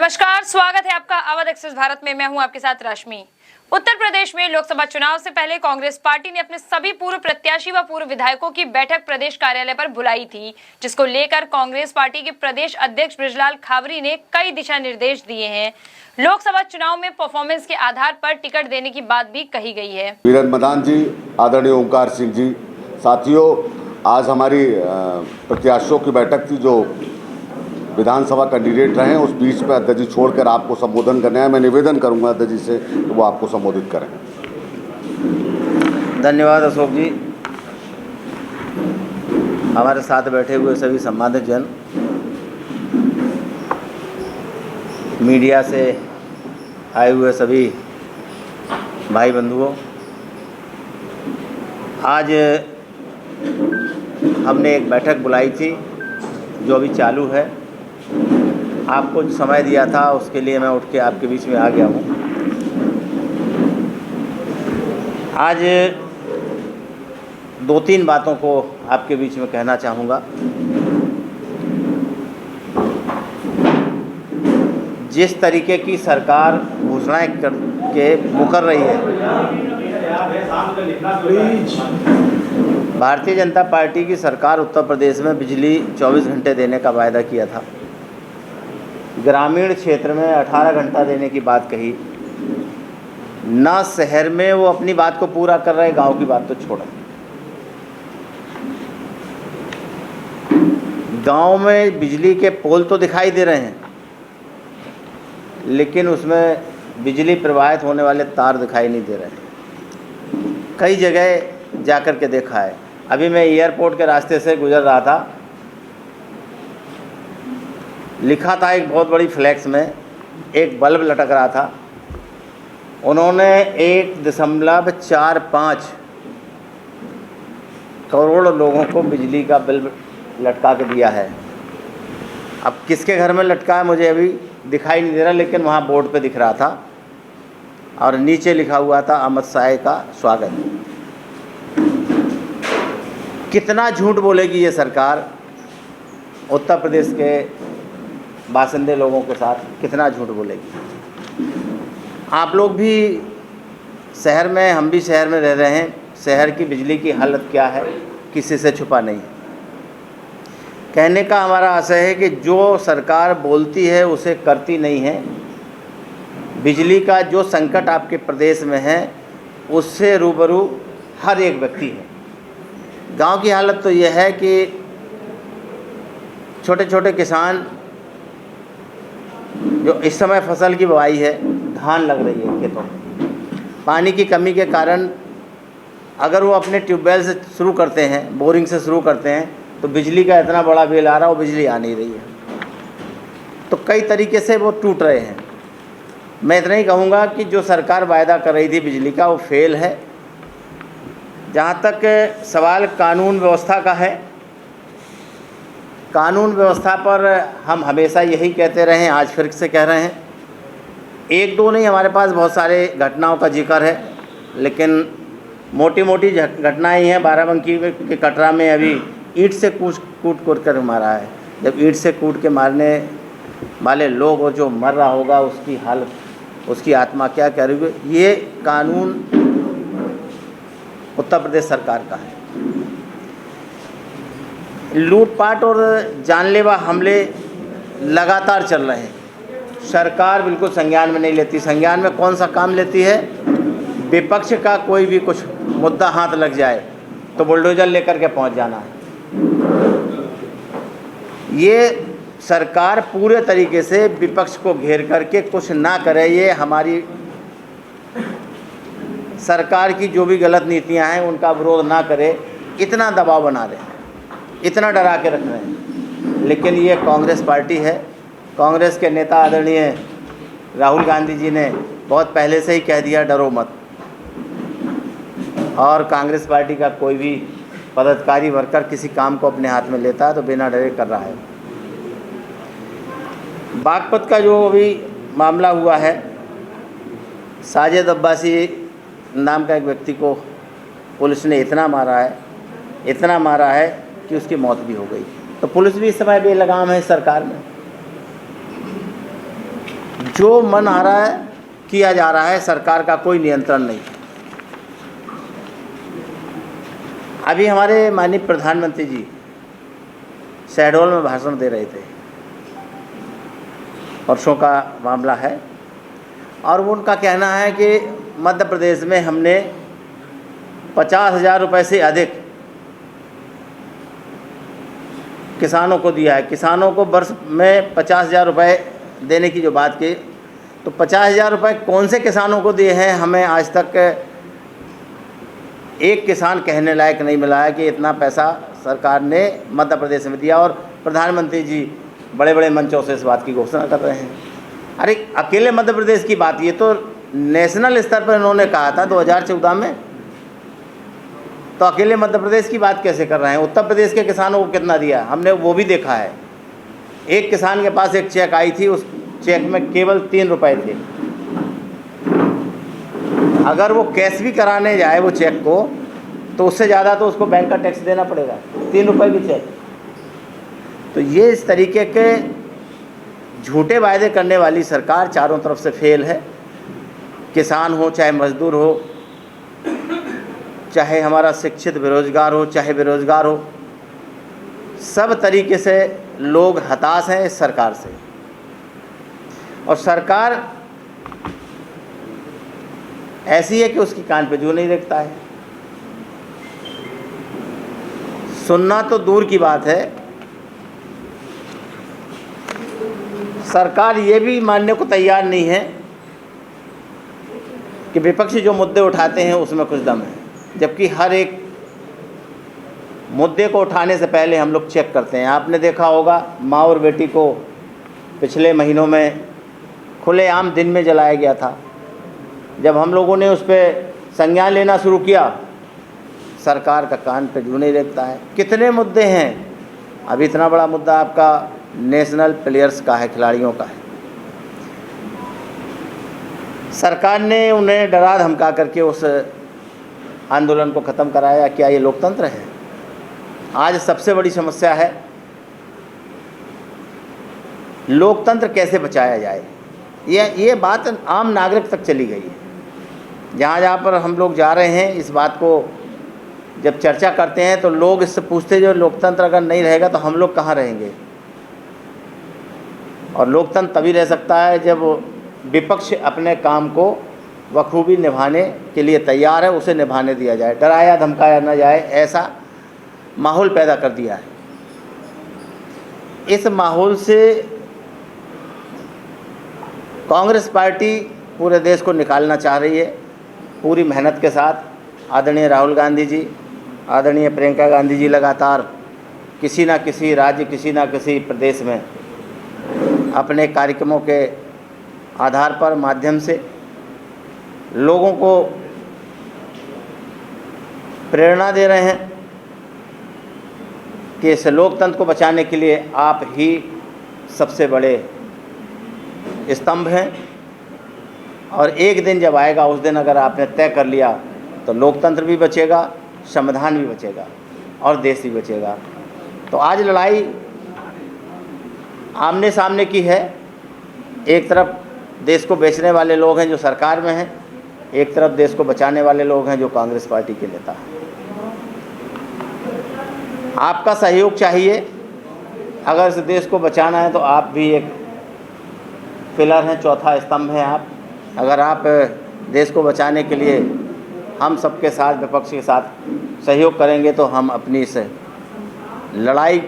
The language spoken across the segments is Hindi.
नमस्कार, स्वागत है आपका अवध एक्सेस भारत में। मैं हूं आपके साथ रश्मि। उत्तर प्रदेश में लोकसभा चुनाव से पहले कांग्रेस पार्टी ने अपने सभी पूर्व प्रत्याशी व पूर्व विधायकों की बैठक प्रदेश कार्यालय पर बुलाई थी, जिसको लेकर कांग्रेस पार्टी के प्रदेश अध्यक्ष बृजलाल खाबरी ने कई दिशा निर्देश दिए हैं। लोकसभा चुनाव में परफॉर्मेंस के आधार पर टिकट देने की बात भी कही गई है। वीरेंद्र मदान जी, आदरणीय ओंकार सिंह जी, साथियों, आज हमारी प्रत्याशियों की बैठक थी जो विधानसभा कैंडिडेट रहे। उस बीच में अध्यक्ष जी छोड़कर आपको संबोधन करने आए। मैं निवेदन करूंगा अध्यक्ष जी से कि वो आपको संबोधित करें। धन्यवाद अशोक जी। हमारे साथ बैठे हुए सभी सम्मानित जन, मीडिया से आए हुए सभी भाई बंधुओं, आज हमने एक बैठक बुलाई थी जो अभी चालू है। आपको जो समय दिया था उसके लिए मैं उठ के आपके बीच में आ गया हूँ। आज दो तीन बातों को आपके बीच में कहना चाहूँगा। जिस तरीके की सरकार घोषणाएं करके मुकर रही है, भारतीय जनता पार्टी की सरकार उत्तर प्रदेश में बिजली 24 घंटे देने का वायदा किया था। ग्रामीण क्षेत्र में 18 घंटा देने की बात कही। ना शहर में वो अपनी बात को पूरा कर रहे, गांव की बात तो छोड़ा। गांव में बिजली के पोल तो दिखाई दे रहे हैं, लेकिन उसमें बिजली प्रवाहित होने वाले तार दिखाई नहीं दे रहे। कई जगह जाकर के देखा है। अभी मैं एयरपोर्ट के रास्ते से गुजर रहा था, लिखा था एक बहुत बड़ी फ्लैक्स में, एक बल्ब लटक रहा था। उन्होंने 1.45 करोड़ लोगों को बिजली का बल्ब लटका के दिया है। अब किसके घर में लटका है मुझे अभी दिखाई नहीं दे रहा, लेकिन वहाँ बोर्ड पे दिख रहा था और नीचे लिखा हुआ था अमित शाह का स्वागत। कितना झूठ बोलेगी ये सरकार उत्तर प्रदेश के बासिंदे लोगों के साथ, कितना झूठ बोलेगी। आप लोग भी शहर में, हम भी शहर में रह रहे हैं। शहर की बिजली की हालत क्या है किसी से छुपा नहीं है। कहने का हमारा आशय है कि जो सरकार बोलती है उसे करती नहीं है। बिजली का जो संकट आपके प्रदेश में है उससे रूबरू हर एक व्यक्ति है। गांव की हालत तो यह है कि छोटे छोटे किसान जो इस समय फसल की बुआई है, धान लग रही है खेतों में, पानी की कमी के कारण अगर वो अपने ट्यूबवेल से शुरू करते हैं, बोरिंग से शुरू करते हैं, तो बिजली का इतना बड़ा बिल आ रहा है, वो बिजली आ नहीं रही है। तो कई तरीके से वो टूट रहे हैं। मैं इतना ही कहूँगा कि जो सरकार वायदा कर रही थी बिजली का, वो फेल है। जहाँ तक सवाल कानून व्यवस्था का है, कानून व्यवस्था पर हम हमेशा यही कहते रहे हैं, आज फिर से कह रहे हैं। एक दो नहीं, हमारे पास बहुत सारे घटनाओं का जिक्र है, लेकिन मोटी मोटी घटनाएं हैं। बाराबंकी के कटरा में अभी ईंट से कूट कर मारा है। जब ईंट से कूट के मारने वाले लोग और जो मर रहा होगा उसकी हालत, उसकी आत्मा क्या कह रही होगी। ये कानून उत्तर प्रदेश सरकार का है। लूटपाट और जानलेवा हमले लगातार चल रहे हैं। सरकार बिल्कुल संज्ञान में नहीं लेती। संज्ञान में कौन सा काम लेती है? विपक्ष का कोई भी कुछ मुद्दा हाथ लग जाए तो बुलडोजर लेकर के पहुंच जाना है। ये सरकार पूरे तरीके से विपक्ष को घेर करके कुछ ना करे। ये हमारी सरकार की जो भी गलत नीतियां हैं उनका विरोध ना करे, इतना दबाव बना रहे हैं, इतना डरा के रख रहे हैं। लेकिन ये कांग्रेस पार्टी है। कांग्रेस के नेता आदरणीय राहुल गांधी जी ने बहुत पहले से ही कह दिया डरो मत। और कांग्रेस पार्टी का कोई भी पदाधिकारी वर्कर किसी काम को अपने हाथ में लेता है तो बिना डरे कर रहा है। बागपत का जो अभी मामला हुआ है, साजिद अब्बासी नाम का एक व्यक्ति को पुलिस ने इतना मारा है कि उसकी मौत भी हो गई। तो पुलिस भी इस समय बेलगाम है सरकार में। जो मन आ रहा है किया जा रहा है, सरकार का कोई नियंत्रण नहीं। अभी हमारे माननीय प्रधानमंत्री जी शहडोल में भाषण दे रहे थे, वर्षों का मामला है, और वो उनका कहना है कि मध्य प्रदेश में हमने 50,000 रुपये से अधिक किसानों को दिया है। किसानों को वर्ष में 50,000 रुपये देने की जो बात की, तो 50,000 रुपये कौन से किसानों को दिए हैं, हमें आज तक एक किसान कहने लायक नहीं मिला है कि इतना पैसा सरकार ने मध्य प्रदेश में दिया। और प्रधानमंत्री जी बड़े बड़े मंचों से इस बात की घोषणा कर रहे हैं। अरे अकेले मध्य प्रदेश की बात, ये तो नेशनल स्तर पर इन्होंने कहा था 2014 में, तो अकेले मध्य प्रदेश की बात कैसे कर रहे हैं? उत्तर प्रदेश के किसानों को कितना दिया हमने वो भी देखा है। एक किसान के पास एक चेक आई थी, उस चेक में केवल 3 रुपये थे। अगर वो कैश भी कराने जाए वो चेक को, तो उससे ज़्यादा तो उसको बैंक का टैक्स देना पड़ेगा। 3 रुपये की चेक। तो ये इस तरीके के झूठे वायदे करने वाली सरकार चारों तरफ से फेल है। किसान हो, चाहे मजदूर हो, चाहे हमारा शिक्षित बेरोजगार हो, चाहे बेरोजगार हो, सब तरीके से लोग हताश हैं इस सरकार से। और सरकार ऐसी है कि उसकी कान पे जू नहीं देखता है। सुनना तो दूर की बात है, सरकार ये भी मानने को तैयार नहीं है कि विपक्षी जो मुद्दे उठाते हैं उसमें कुछ दम है, जबकि हर एक मुद्दे को उठाने से पहले हम लोग चेक करते हैं। आपने देखा होगा माँ और बेटी को पिछले महीनों में खुलेआम दिन में जलाया गया था। जब हम लोगों ने उस पर संज्ञान लेना शुरू किया, सरकार का कान पे जू नहीं देखता है। कितने मुद्दे हैं, अभी इतना बड़ा मुद्दा आपका नेशनल प्लेयर्स का है, खिलाड़ियों का है। सरकार ने उन्हें डरा धमका करके उस आंदोलन को ख़त्म कराया। क्या ये लोकतंत्र है? आज सबसे बड़ी समस्या है लोकतंत्र कैसे बचाया जाए। ये बात आम नागरिक तक चली गई है। जहाँ पर हम लोग जा रहे हैं, इस बात को जब चर्चा करते हैं तो लोग इससे पूछते जो लोकतंत्र अगर नहीं रहेगा तो हम लोग कहाँ रहेंगे। और लोकतंत्र तभी रह सकता है जब विपक्ष अपने काम को बखूबी निभाने के लिए तैयार है, उसे निभाने दिया जाए, डराया धमकाया न जाए, ऐसा माहौल पैदा कर दिया है। इस माहौल से कांग्रेस पार्टी पूरे देश को निकालना चाह रही है पूरी मेहनत के साथ। आदरणीय राहुल गांधी जी, आदरणीय प्रियंका गांधी जी लगातार किसी ना किसी राज्य, किसी ना किसी प्रदेश में अपने कार्यक्रमों के आधार पर, माध्यम से लोगों को प्रेरणा दे रहे हैं कि इस लोकतंत्र को बचाने के लिए आप ही सबसे बड़े स्तंभ हैं। और एक दिन जब आएगा, उस दिन अगर आपने तय कर लिया तो लोकतंत्र भी बचेगा, संविधान भी बचेगा और देश भी बचेगा। तो आज लड़ाई आमने सामने की है। एक तरफ देश को बेचने वाले लोग हैं जो सरकार में हैं, एक तरफ देश को बचाने वाले लोग हैं जो कांग्रेस पार्टी के नेता हैं। आपका सहयोग चाहिए। अगर इस देश को बचाना है तो आप भी एक पिलर हैं, चौथा स्तंभ हैं आप। अगर आप देश को बचाने के लिए हम सबके साथ, विपक्ष के साथ सहयोग करेंगे तो हम अपनी इस लड़ाई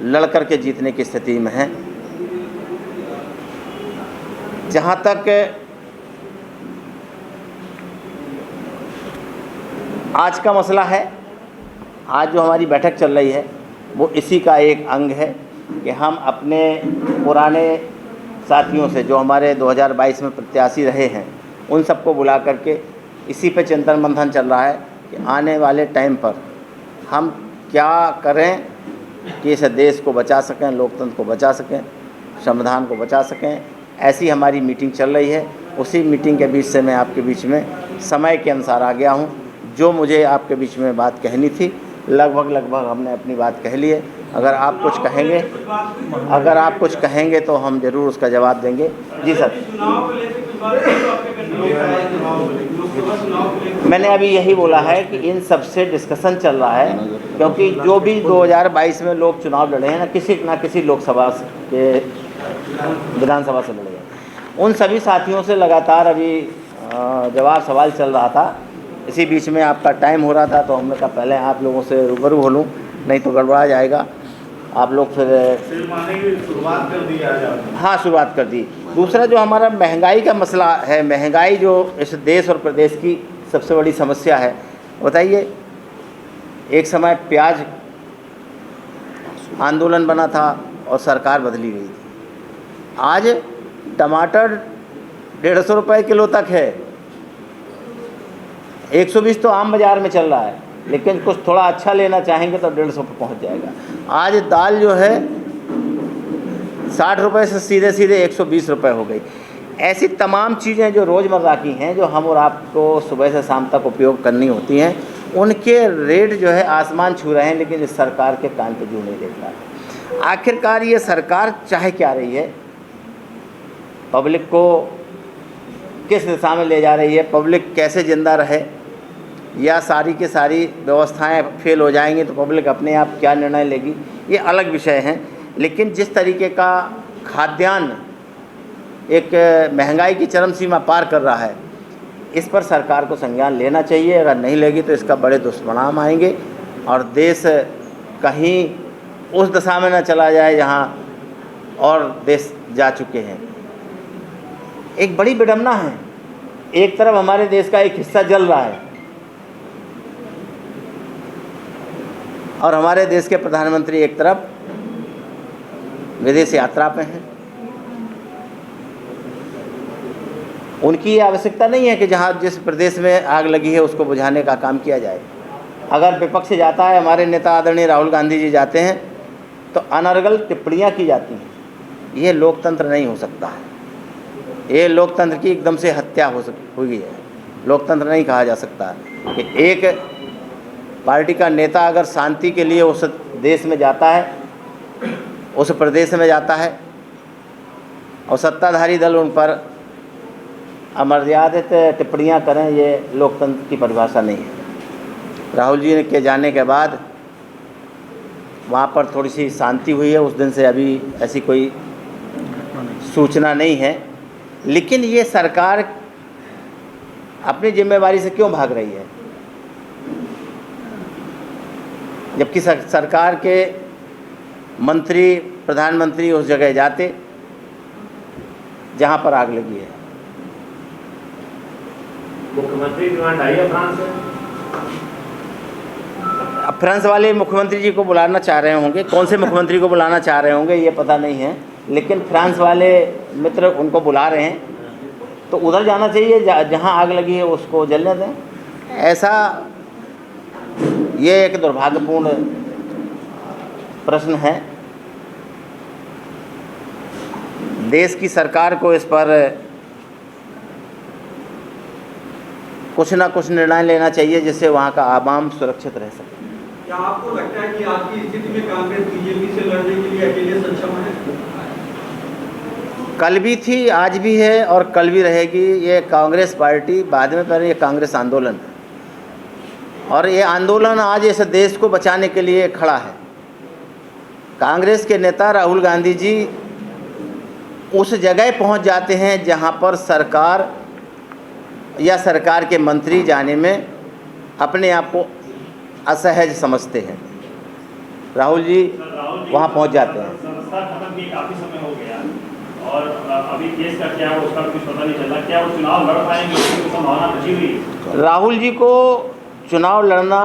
लड़ कर के जीतने की स्थिति में हैं। जहाँ तक आज का मसला है, आज जो हमारी बैठक चल रही है वो इसी का एक अंग है कि हम अपने पुराने साथियों से जो हमारे 2022 में प्रत्याशी रहे हैं उन सबको बुला करके इसी पे चिंतन मंथन चल रहा है कि आने वाले टाइम पर हम क्या करें कि इस देश को बचा सकें, लोकतंत्र को बचा सकें, संविधान को बचा सकें। ऐसी हमारी मीटिंग चल रही है। उसी मीटिंग के बीच से मैं आपके बीच में समय के अनुसार आ गया हूँ। जो मुझे आपके बीच में बात कहनी थी लगभग हमने अपनी बात कह ली है। अगर आप कुछ कहेंगे, अगर आप कुछ कहेंगे तो हम ज़रूर उसका जवाब देंगे। जी सर। मैंने अभी यही बोला है कि इन सब से डिस्कशन चल रहा है, क्योंकि जो भी 2022 में लोग चुनाव लड़े हैं ना किसी लोकसभा के विधानसभा से लड़े हैं, उन सभी साथियों से लगातार अभी जवाब सवाल चल रहा था। इसी बीच में आपका टाइम हो रहा था, तो हमने कहा पहले आप लोगों से रूबरू हो लूँ, नहीं तो गड़बड़ा जाएगा। आप लोग फिर शुरुआत कर दी आज आपने। हाँ, शुरुआत कर दी। दूसरा जो हमारा महंगाई का मसला है, महंगाई जो इस देश और प्रदेश की सबसे बड़ी समस्या है, बताइए। एक समय प्याज आंदोलन बना था और सरकार बदली गई थी। आज टमाटर 150 रुपये किलो तक है। 120 तो आम बाज़ार में चल रहा है, लेकिन कुछ थोड़ा अच्छा लेना चाहेंगे तो 150 पर पहुँच जाएगा। आज दाल जो है 60 रुपये से सीधे सीधे 120 रुपये हो गई। ऐसी तमाम चीज़ें जो रोज़मर्रा की हैं, जो हम और आपको सुबह से शाम तक उपयोग करनी होती हैं, उनके रेट जो है आसमान छू रहे हैं, लेकिन इस सरकार के कान पे जू नहीं देख रहा है। आखिरकार ये सरकार चाह क्या रही है? पब्लिक को किस दिशा में ले जा रही है? पब्लिक कैसे ज़िंदा रहे, या सारी की सारी व्यवस्थाएं फेल हो जाएंगी तो पब्लिक अपने आप क्या निर्णय लेगी, ये अलग विषय हैं। लेकिन जिस तरीके का खाद्यान्न एक महंगाई की चरम सीमा पार कर रहा है, इस पर सरकार को संज्ञान लेना चाहिए। अगर नहीं लेगी तो इसका बड़े दुष्परिणाम आएंगे और देश कहीं उस दशा में न चला जाए जहां और देश जा चुके हैं। एक बड़ी विडंबना है, एक तरफ हमारे देश का एक हिस्सा जल रहा है और हमारे देश के प्रधानमंत्री एक तरफ विदेश यात्रा पे हैं। उनकी ये आवश्यकता नहीं है कि जहाँ जिस प्रदेश में आग लगी है उसको बुझाने का काम किया जाए। अगर विपक्ष जाता है, हमारे नेता आदरणीय राहुल गांधी जी जाते हैं, तो अनर्गल टिप्पणियाँ की जाती हैं। ये लोकतंत्र नहीं हो सकता है। ये लोकतंत्र की एकदम से हत्या हुई है। लोकतंत्र नहीं कहा जा सकता कि एक पार्टी का नेता अगर शांति के लिए उस देश में जाता है, उस प्रदेश में जाता है, और सत्ताधारी दल उन पर अमर्यादित टिप्पणियां करें, ये लोकतंत्र की परिभाषा नहीं है। राहुल जी के जाने के बाद वहाँ पर थोड़ी सी शांति हुई है, उस दिन से अभी ऐसी कोई सूचना नहीं है। लेकिन ये सरकार अपनी जिम्मेवारी से क्यों भाग रही है? जबकि सरकार के मंत्री, प्रधानमंत्री उस जगह जाते जहाँ पर आग लगी है। मुख्यमंत्री डिमांड आई है फ्रांस से। अब फ्रांस वाले मुख्यमंत्री जी को बुलाना चाह रहे होंगे, कौन से मुख्यमंत्री को बुलाना चाह रहे होंगे ये पता नहीं है, लेकिन फ्रांस वाले मित्र उनको बुला रहे हैं, तो उधर जाना चाहिए जहाँ आग लगी है, उसको जलने दें। ऐसा ये एक दुर्भाग्यपूर्ण प्रश्न है। देश की सरकार को इस पर कुछ ना कुछ निर्णय लेना चाहिए, जिससे वहाँ का आवाम सुरक्षित रह सके। क्या आपको लगता है कि आज की स्थिति में कांग्रेस बीजेपी से लड़ने के लिए अकेले सक्षम है? कल भी थी, आज भी है और कल भी रहेगी। ये कांग्रेस पार्टी बाद में, पहले ये कांग्रेस आंदोलन है, और ये आंदोलन आज इस देश को बचाने के लिए खड़ा है। कांग्रेस के नेता राहुल गांधी जी उस जगह पहुंच जाते हैं जहां पर सरकार या सरकार के मंत्री जाने में अपने आप को असहज समझते हैं। राहुल जी वहां पहुंच जाते हैं। संस्था खत्म की काफी समय हो गया और अभी केस का क्या है उसका कुछ पता नहीं चला। क्या वो चुनाव लड़ पाएंगे, उसकी संभावना बची हुई है? राहुल जी को चुनाव लड़ना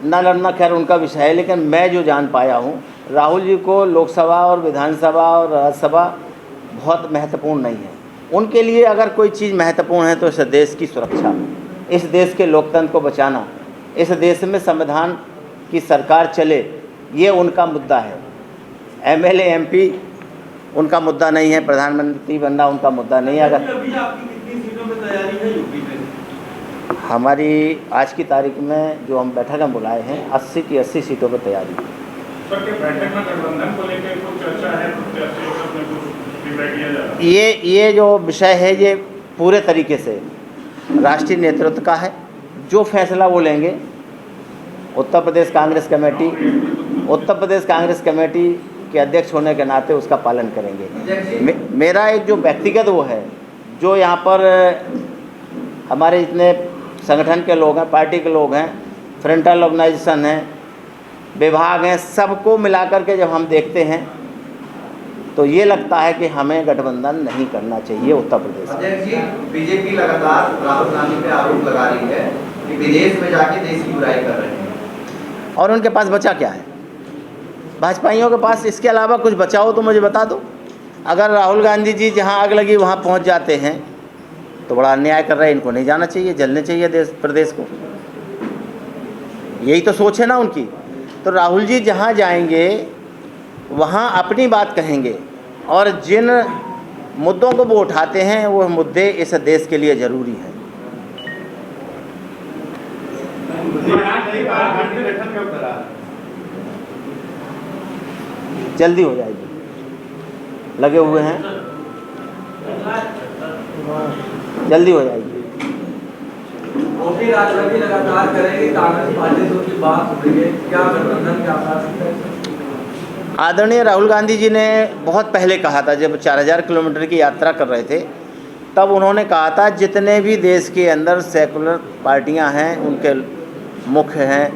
ना लड़ना खैर उनका विषय है, लेकिन मैं जो जान पाया हूँ, राहुल जी को लोकसभा और विधानसभा और राज्यसभा बहुत महत्वपूर्ण नहीं है। उनके लिए अगर कोई चीज़ महत्वपूर्ण है तो इस देश की सुरक्षा, इस देश के लोकतंत्र को बचाना, इस देश में संविधान की सरकार चले, ये उनका मुद्दा है। एमएलए एमपी उनका मुद्दा नहीं है, प्रधानमंत्री बनना उनका मुद्दा नहीं है। अगर अभी आपकी कितनी सीटों में तैयारी है यूपी में? हमारी आज की तारीख में जो हम बैठक में बुलाए हैं, 80 की 80 सीटों पर तैयारी है। पर क्या बैठक में गठबंधन को लेकर कुछ चर्चा है, प्रत्याशियों में कुछ फीडबैक दिया जा रहा है? ये जो विषय है ये पूरे तरीके से राष्ट्रीय नेतृत्व का है। जो फैसला वो लेंगे, उत्तर प्रदेश कांग्रेस कमेटी के अध्यक्ष होने के नाते उसका पालन करेंगे। मेरा एक जो व्यक्तिगत वो है, जो यहाँ पर हमारे जितने संगठन के लोग हैं, पार्टी के लोग हैं, फ्रंटल ऑर्गेनाइजेशन हैं, विभाग हैं, सबको मिलाकर के जब हम देखते हैं तो ये लगता है कि हमें गठबंधन नहीं करना चाहिए उत्तर प्रदेश में। अध्यक्ष जी, बीजेपी लगातार राहुल गांधी पे आरोप लगा रही है कि विदेश में जाके देश की बुराई कर रहे हैं, और उनके पास बचा क्या है? भाजपाइयों के पास इसके अलावा कुछ बचा हो तो मुझे बता दो। अगर राहुल गांधी जी जहां आग लगी वहां पहुंच जाते हैं तो बड़ा अन्याय कर रहे हैं। इनको नहीं जाना चाहिए, जलने चाहिए देश प्रदेश को। यही तो सोच है ना उनकी। तो राहुल जी जहां जाएंगे वहां अपनी बात कहेंगे, और जिन मुद्दों को वो उठाते हैं वो मुद्दे इस देश के लिए ज़रूरी हैं। जल्दी हो जाएगी, लगे हुए हैं, जल्दी हो जाएगी। मोदी राजनीति लगातार करेंगे, कांग्रेस पार्टी से उनकी बात सुनेंगे, क्या गठबंधन के आसार? आदरणीय राहुल गांधी जी ने बहुत पहले कहा था, जब 4000 किलोमीटर की यात्रा कर रहे थे, तब उन्होंने कहा था जितने भी देश के अंदर सेकुलर पार्टियां हैं, उनके मुख्य हैं,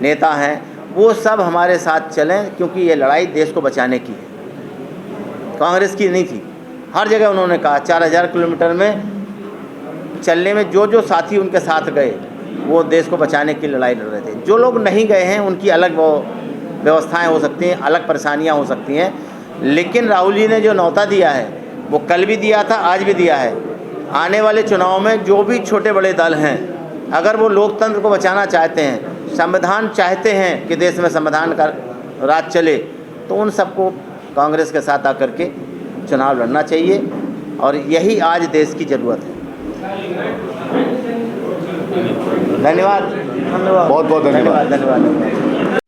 नेता हैं, वो सब हमारे साथ चलें, क्योंकि ये लड़ाई देश को बचाने की है, कांग्रेस की नहीं थी। हर जगह उन्होंने कहा 4000 किलोमीटर में चलने में जो जो साथी उनके साथ गए वो देश को बचाने की लड़ाई लड़ रहे थे। जो लोग नहीं गए हैं उनकी अलग वो व्यवस्थाएं हो सकती हैं, अलग परेशानियां हो सकती हैं, लेकिन राहुल जी ने जो न्यौता दिया है वो कल भी दिया था, आज भी दिया है। आने वाले चुनाव में जो भी छोटे बड़े दल हैं, अगर वो लोकतंत्र को बचाना चाहते हैं, संविधान चाहते हैं कि देश में संविधान का राज चले, तो उन सबको कांग्रेस के साथ आकर के चुनाव लड़ना चाहिए, और यही आज देश की ज़रूरत है। धन्यवाद, बहुत बहुत धन्यवाद। धन्यवाद।